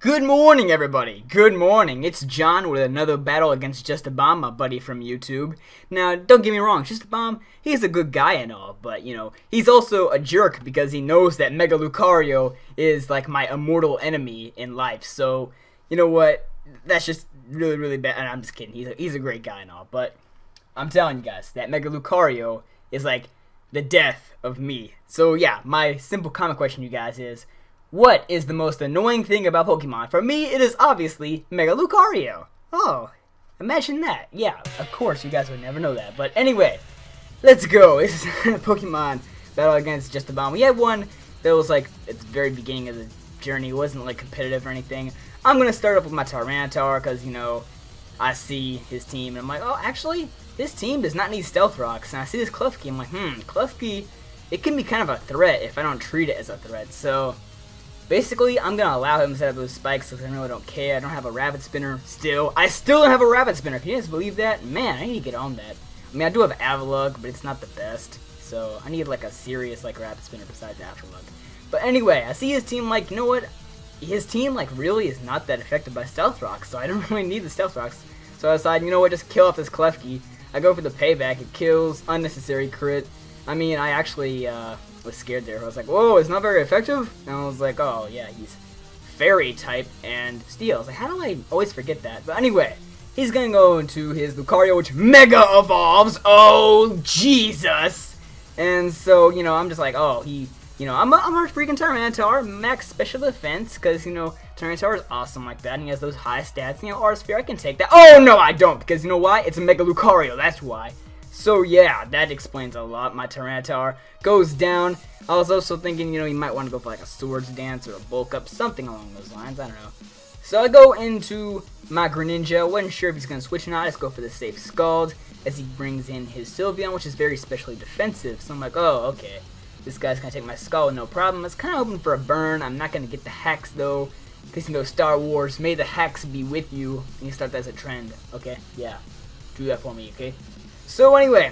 Good morning, everybody. Good morning. It's John with another battle against Justabomb, my buddy from YouTube. Now, don't get me wrong, Justabomb, he's a good guy and all, but, you know, he's also a jerk because he knows that Mega Lucario is, like, my immortal enemy in life. So, you know what? That's just really bad. And I'm just kidding. He's a great guy and all, but I'm telling you guys that Mega Lucario is, like, the death of me. So, yeah, my simple comment question, you guys, is, what is the most annoying thing about Pokemon? For me, it is obviously Mega Lucario. Oh, imagine that. Yeah, of course, you guys would never know that. But anyway, let's go. This is Pokemon battle against Justabomb. We had one that was like at the very beginning of the journey. It wasn't like competitive or anything. I'm going to start off with my Tyranitar because, you know, I see his team and I'm like, oh, actually, this team does not need Stealth Rocks. And I see this Klefki. I'm like, Klefki, it can be kind of a threat if I don't treat it as a threat. So basically, I'm going to allow him to set up those spikes because I really don't care. I don't have a Rabbit Spinner still. I still don't have a Rabbit Spinner. Can you guys believe that? Man, I need to get on that. I mean, I do have Avalugg, but it's not the best. So, I need like a serious like Rabbit Spinner besides Avalugg. But anyway, I see his team like, you know what? His team like really is not that affected by Stealth Rocks, so I don't really need the Stealth Rocks. So I decide, you know what, just kill off this Klefki. I go for the payback. It kills, unnecessary crit. I mean, I actually was scared there. I was like, whoa, it's not very effective? And I was like, oh, yeah, he's Fairy type and Steel. I was like, how do I always forget that? But anyway, he's going to go into his Lucario, which Mega Evolves. Oh, Jesus. And so, you know, I'm just like, oh, I'm a freaking Tyranitar, max special defense, because, you know, Tyranitar is awesome like that, and he has those high stats. You know, R-Sphere, I can take that. Oh, no, I don't, because you know why? It's a Mega Lucario, that's why. So yeah, that explains a lot. My Tyranitar goes down. I was also thinking, you know, you might want to go for like a Swords Dance or a Bulk Up, something along those lines. I don't know. So I go into my Greninja. Wasn't sure if he's going to switch or not. Let's go for the safe Scald as he brings in his Sylveon, which is very specially defensive. So I'm like, oh, okay. This guy's going to take my Scald, no problem. It's kind of hoping for a burn. I'm not going to get the hacks, though. Because, you know, Star Wars, may the hacks be with you. And you start that as a trend. Okay? Yeah. Do that for me, okay? So anyway,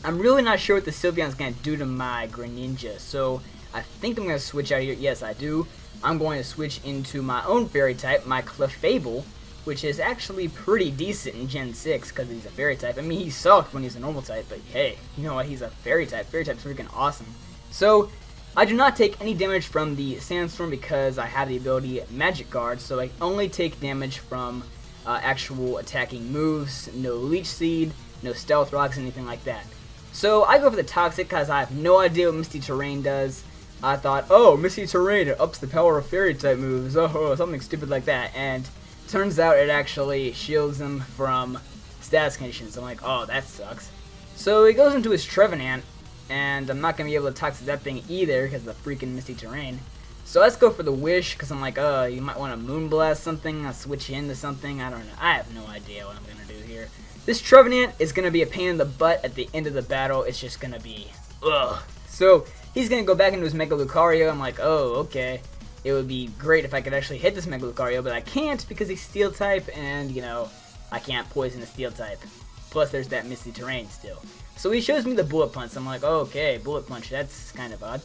I'm really not sure what the Sylveon's going to do to my Greninja, so I think I'm going to switch out here. Yes, I do. I'm going to switch into my own Fairy type, my Clefable, which is actually pretty decent in Gen 6 because he's a Fairy type. I mean, he sucked when he's a normal type, but hey, you know what? He's a Fairy type. Fairy type's freaking awesome. So I do not take any damage from the Sandstorm because I have the ability Magic Guard, so I only take damage from actual attacking moves, no Leech Seed, no Stealth Rocks, anything like that. So I go for the Toxic because I have no idea what Misty Terrain does. I thought, oh, Misty Terrain, it ups the power of Fairy type moves. Oh, something stupid like that. And turns out it actually shields him from status conditions. I'm like, oh, that sucks. So he goes into his Trevenant, and I'm not going to be able to Toxic that thing either because of the freaking Misty Terrain. So let's go for the Wish because I'm like, oh, you might want to Moonblast something. I'll switch into something. I don't know. I have no idea what I'm going to do here. This Trevenant is going to be a pain in the butt at the end of the battle. It's just going to be, ugh. So, he's going to go back into his Mega Lucario. I'm like, oh, okay. It would be great if I could actually hit this Mega Lucario, but I can't because he's Steel type, and, you know, I can't poison a Steel type. Plus, there's that Misty Terrain still. So, he shows me the Bullet Punch. I'm like, oh, okay, Bullet Punch, that's kind of odd.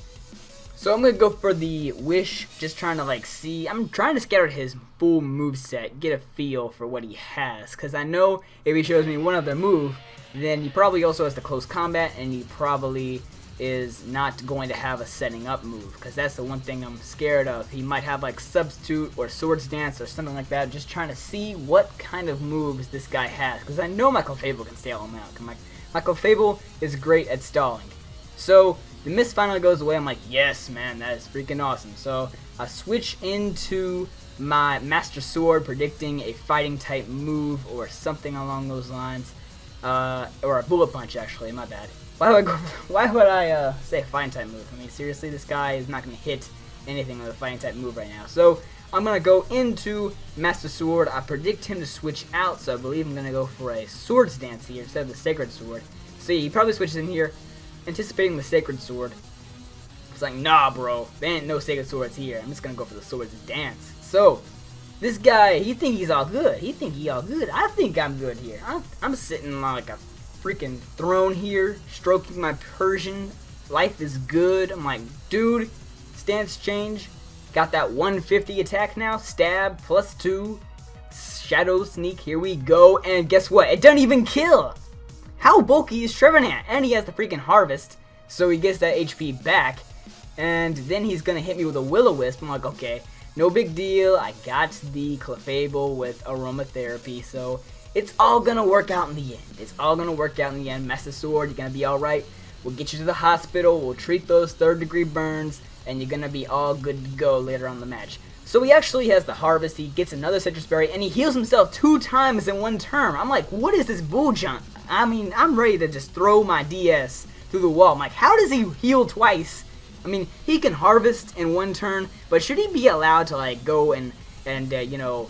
So I'm going to go for the Wish, just trying to like see, I'm trying to scout out his full moveset, get a feel for what he has, because I know if he shows me one other move, then he probably also has the Close Combat, and he probably is not going to have a setting up move, because that's the one thing I'm scared of. He might have like Substitute or Swords Dance or something like that, just trying to see what kind of moves this guy has, because I know my Clefable can stall him out. My Clefable is great at stalling. So the mist finally goes away. I'm like, yes, man, that is freaking awesome. So I switch into my Master Sword, predicting a fighting type move or something along those lines, or a Bullet Punch. Actually, my bad. Why would I say a fighting type move? I mean, seriously, this guy is not going to hit anything with a fighting type move right now. So I'm going to go into Master Sword. I predict him to switch out, so I believe I'm going to go for a Swords Dance here instead of the Sacred Sword. See, he probably switches in here, anticipating the Sacred Sword. It's like, nah, bro, there ain't no Sacred Swords here. I'm just gonna go for the Swords Dance. So, this guy, he think he's all good. He think he all good. I think I'm good here. I'm sitting on like a freaking throne here, stroking my Persian. Life is good. I'm like, dude, stance change. Got that 150 attack now. Stab, +2. Shadow Sneak, here we go. And guess what? It doesn't even kill. How bulky is Trevenant? And he has the freaking Harvest. So he gets that HP back. And then he's going to hit me with a Will-O-Wisp. I'm like, okay, no big deal. I got the Clefable with Aromatherapy. So it's all going to work out in the end. It's all going to work out in the end. Master Sword, you're going to be alright. We'll get you to the hospital. We'll treat those 3rd-degree burns. And you're going to be all good to go later on in the match. So he actually has the Harvest. He gets another Citrus Berry. And he heals himself 2 times in 1 turn. I'm like, what is this bull junk? I mean, I'm ready to just throw my DS through the wall. I'm like, how does he heal twice? I mean, he can Harvest in 1 turn, but should he be allowed to like go and you know,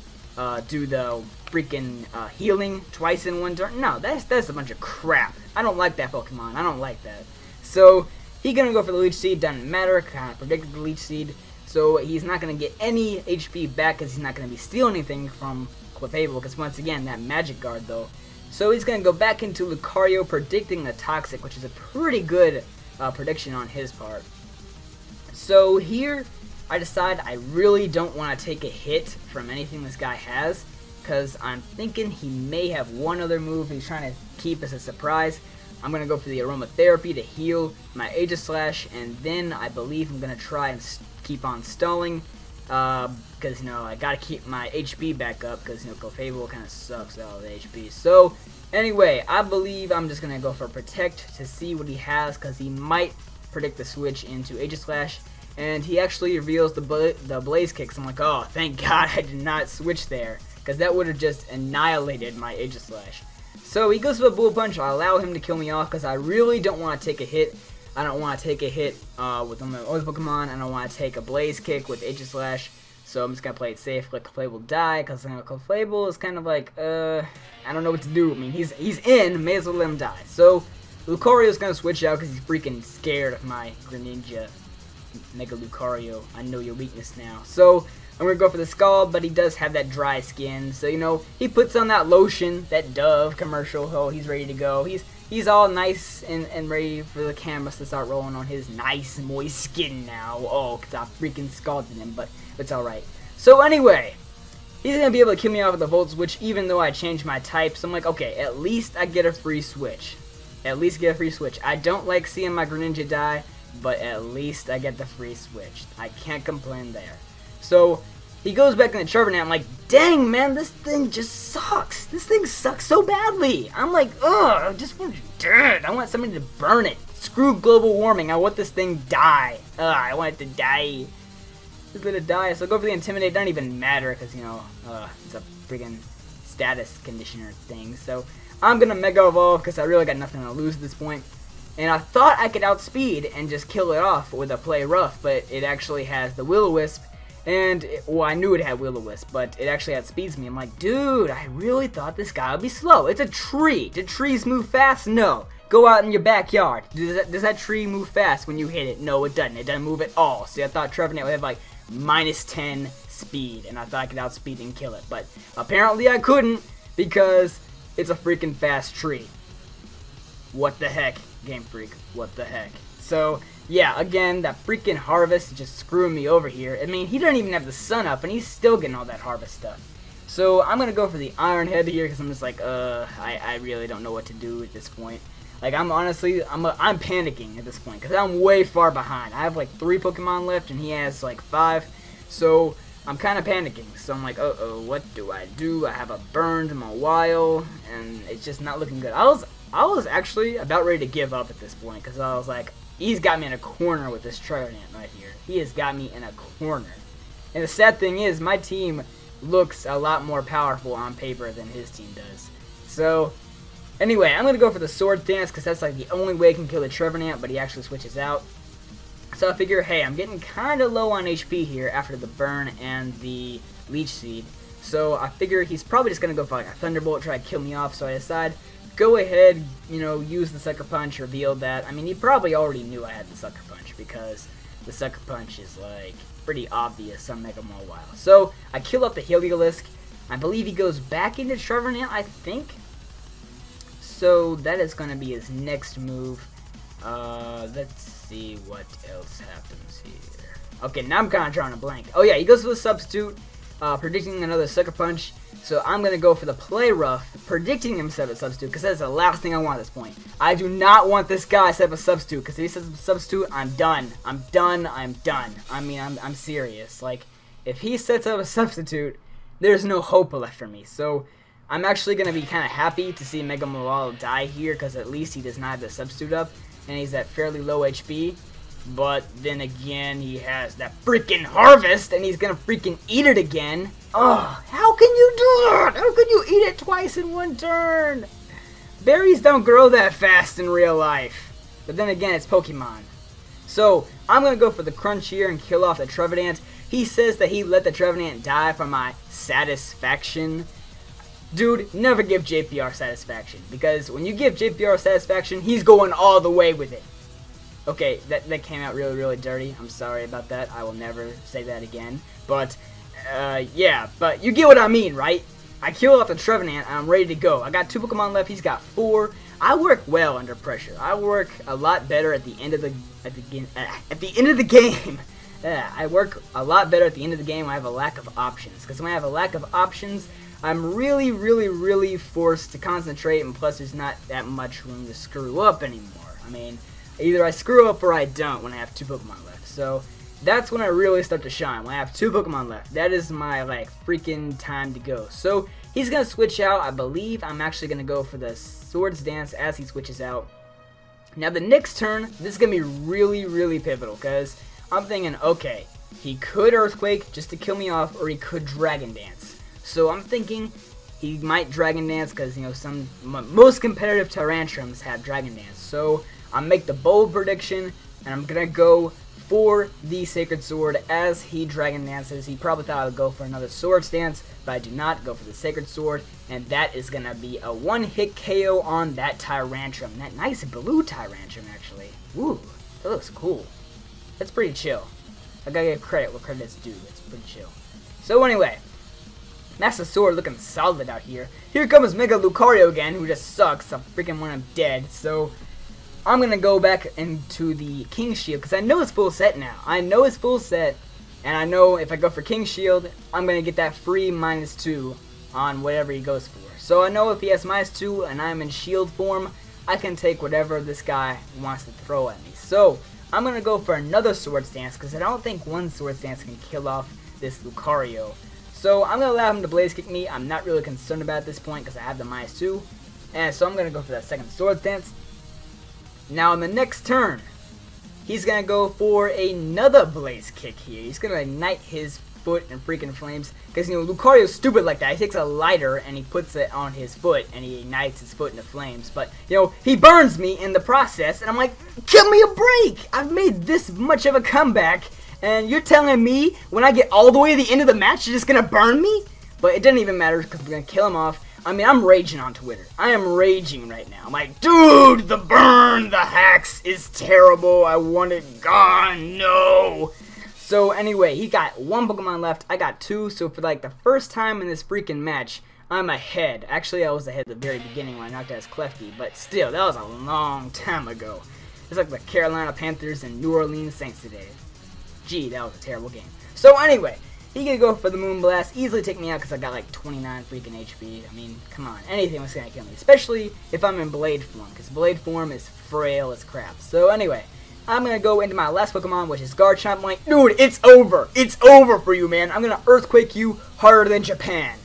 do the freaking healing twice in 1 turn? No, that's a bunch of crap. I don't like that Pokemon. I don't like that. So he's gonna go for the Leech Seed. Doesn't matter. Kind of predicted the Leech Seed. So he's not gonna get any HP back because he's not gonna be stealing anything from Clefable. Because once again, that Magic Guard though. So he's gonna go back into Lucario, predicting a Toxic, which is a pretty good prediction on his part. So here, I decide I really don't want to take a hit from anything this guy has, because I'm thinking he may have one other move he's trying to keep as a surprise. I'm going to go for the Aromatherapy to heal my Aegislash, and then I believe I'm going to try and keep on stalling, because, you know, I got to keep my HP back up, because, you know, Clefable kind of sucks all the HP. So, anyway, I believe I'm just going to go for Protect to see what he has, because he might predict the switch into Aegislash. And he actually reveals the Blaze Kicks. I'm like, oh, thank God I did not switch there, because that would have just annihilated my Aegislash. So he goes for a Bull Punch. I'll allow him to kill me off, because I really don't want to take a hit. I don't want to take a hit with my other Pokemon. I don't want to take a Blaze Kick with Aegislash. So I'm just going to play it safe, let Clefable die, because you know, Clefable is kind of like, I don't know what to do. I mean, he's in, may as well let him die. So Lucario is going to switch out, because he's freaking scared of my Greninja. Mega Lucario, I know your weakness now. So I'm gonna go for the Scald, but he does have that dry skin, so you know he puts on that lotion, that Dove commercial. Oh, he's ready to go. He's all nice and ready for the cameras to start rolling on his nice moist skin now. Oh, because I freaking scalded him, but it's all right. So anyway, he's gonna be able to kill me off with the Volt Switch, even though I changed my type. So I'm like, okay, at least I get a free switch. At least get a free switch. I don't like seeing my Greninja die, but at least I get the free switch. I can't complain there. So he goes back in the Trevenant. I'm like, dang man, this thing just sucks. This thing sucks so badly. I'm like, ugh, I just want it dead. I want somebody to burn it. Screw global warming. I want this thing die. I want it to die. Just let it die. So go for the Intimidate. Doesn't even matter because, you know, it's a freaking status conditioner thing. So I'm going to Mega Evolve because I really got nothing to lose at this point. And I thought I could outspeed and just kill it off with a Play Rough, but it actually has the Will-O-Wisp, and, well, I knew it had Will-O-Wisp, but it actually outspeeds me. I'm like, dude, I really thought this guy would be slow. It's a tree. Do trees move fast? No. Go out in your backyard. Does that tree move fast when you hit it? No, it doesn't. It doesn't move at all. See, I thought Trevenant would have, like, -10 speed, and I thought I could outspeed and kill it, but apparently I couldn't, because it's a freaking fast tree. What the heck? Game Freak, what the heck. So, yeah, again, that freaking Harvest is just screwing me over here. I mean, he doesn't even have the sun up, and he's still getting all that Harvest stuff. So, I'm gonna go for the Iron Head here, because I'm just like, I really don't know what to do at this point. Like, I'm honestly, I'm panicking at this point, because I'm way far behind. I have, like, 3 Pokemon left, and he has, like, 5. So, I'm kind of panicking. So, I'm like, uh-oh, what do? I have a burned Mawile, and it's just not looking good. I was actually about ready to give up at this point, because I was like, he's got me in a corner with this Trevenant right here. He has got me in a corner. And the sad thing is, my team looks a lot more powerful on paper than his team does. So, anyway, I'm going to go for the Sword Dance, because that's like the only way I can kill the Trevenant, but he actually switches out. So I figure, hey, I'm getting kind of low on HP here after the burn and the Leech Seed. So I figure he's probably just going to go for like a Thunderbolt, try to kill me off, so I decide, go ahead, you know, use the Sucker Punch, reveal that. I mean, he probably already knew I had the Sucker Punch, because the Sucker Punch is, like, pretty obvious on Mega Mawile. So, I kill up the Heliolisk. I believe he goes back into Trevenant, I think. So, that is going to be his next move. Let's see what else happens here. Okay, now I'm kind of drawing a blank. Oh yeah, he goes for the substitute, predicting another sucker punch. So I'm going to go for the play rough, predicting him set up a substitute, because that's the last thing I want at this point. I do not want this guy set up a substitute, because if he sets up a substitute, I'm done. I'm done. I'm done. I mean, I'm serious. Like, if he sets up a substitute, there's no hope left for me. So I'm actually going to be kind of happy to see Mega Malal die here, because at least he does not have the substitute up, and he's at fairly low HP. But then again, he has that freaking harvest, and he's gonna freaking eat it again. Oh, how can you do that? How can you eat it twice in one turn? Berries don't grow that fast in real life. But then again, it's Pokemon. So, I'm gonna go for the crunch here and kill off the Trevenant. He says that he let the Trevenant die for my satisfaction. Dude, never give JPR satisfaction, because when you give JPR satisfaction, he's going all the way with it. Okay, that came out really dirty. I'm sorry about that. I will never say that again. But, yeah, but you get what I mean, right? I killed off the Trevenant, and I'm ready to go. I got 2 Pokemon left. He's got 4. I work well under pressure. I work a lot better at the end of the end of the game. I work a lot better at the end of the game when I have a lack of options. Because when I have a lack of options, I'm really forced to concentrate, and plus there's not that much room to screw up anymore. I mean, either I screw up or I don't when I have 2 Pokemon left. So that's when I really start to shine. When I have 2 Pokemon left, that is my like freaking time to go. So he's gonna switch out. I believe I'm actually gonna go for the Swords Dance as he switches out. Now the next turn, this is gonna be really pivotal, because I'm thinking, okay, he could Earthquake just to kill me off, or he could Dragon Dance. So I'm thinking he might Dragon Dance, because you know most competitive Tyrantrums have Dragon Dance. So I'll make the bold prediction, and I'm gonna go for the Sacred Sword as he Dragon Dances. He probably thought I would go for another Swords Dance, but I do not. Go for the Sacred Sword, and that is gonna be a one-hit KO on that Tyrantrum. That nice blue Tyrantrum, actually. Woo, that looks cool. That's pretty chill. I gotta give credit where credit's due. It's pretty chill. So anyway, Master Sword looking solid out here. Here comes Mega Lucario again, who just sucks. I freaking want him dead. So I'm going to go back into the King Shield, because I know it's full set now. I know it's full set, and I know if I go for King Shield, I'm going to get that free -2 on whatever he goes for. So I know if he has -2 and I'm in Shield form, I can take whatever this guy wants to throw at me. So I'm going to go for another Swords Dance, because I don't think one Swords Dance can kill off this Lucario. So I'm going to allow him to Blaze Kick me. I'm not really concerned about it at this point, because I have the -2. And so I'm going to go for that second Swords Dance. Now, in the next turn, he's going to go for another Blaze Kick here. He's going to ignite his foot in freaking flames. Because, you know, Lucario's stupid like that. He takes a lighter and he puts it on his foot and he ignites his foot into flames. But, you know, he burns me in the process. And I'm like, give me a break. I've made this much of a comeback. And you're telling me when I get all the way to the end of the match, you're just going to burn me? But it doesn't even matter, because we're going to kill him off. I mean, I'm raging on Twitter. I am raging right now. I'm like, dude, the burn, the hacks is terrible. I want it gone. No. So anyway, he got 1 Pokemon left. I got 2. So for like the first time in this freaking match, I'm ahead. Actually, I was ahead at the very beginning when I knocked out his Clefty. But still, that was a long time ago. It's like the Carolina Panthers and New Orleans Saints today. Gee, that was a terrible game. So anyway, he can go for the Moonblast, easily take me out because I got like 29 freaking HP. I mean, come on, anything was gonna kill me, especially if I'm in Blade form, because Blade form is frail as crap. So anyway, I'm gonna go into my last Pokemon, which is Garchomp. I'm like, dude, it's over. It's over for you, man. I'm gonna Earthquake you harder than Japan.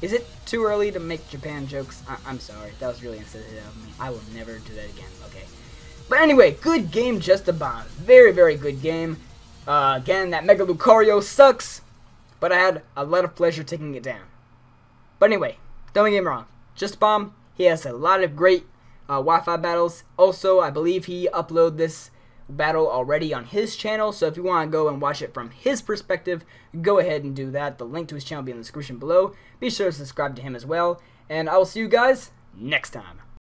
Is it too early to make Japan jokes? I'm sorry, that was really insensitive of me. I will never do that again. Okay. But anyway, good game, Justabomb. Very good game. Again, that Mega Lucario sucks, but I had a lot of pleasure taking it down. But anyway, don't get me wrong. Justabomb, he has a lot of great Wi-Fi battles. Also, I believe he uploaded this battle already on his channel, so if you want to go and watch it from his perspective, go ahead and do that. The link to his channel will be in the description below. Be sure to subscribe to him as well, and I will see you guys next time.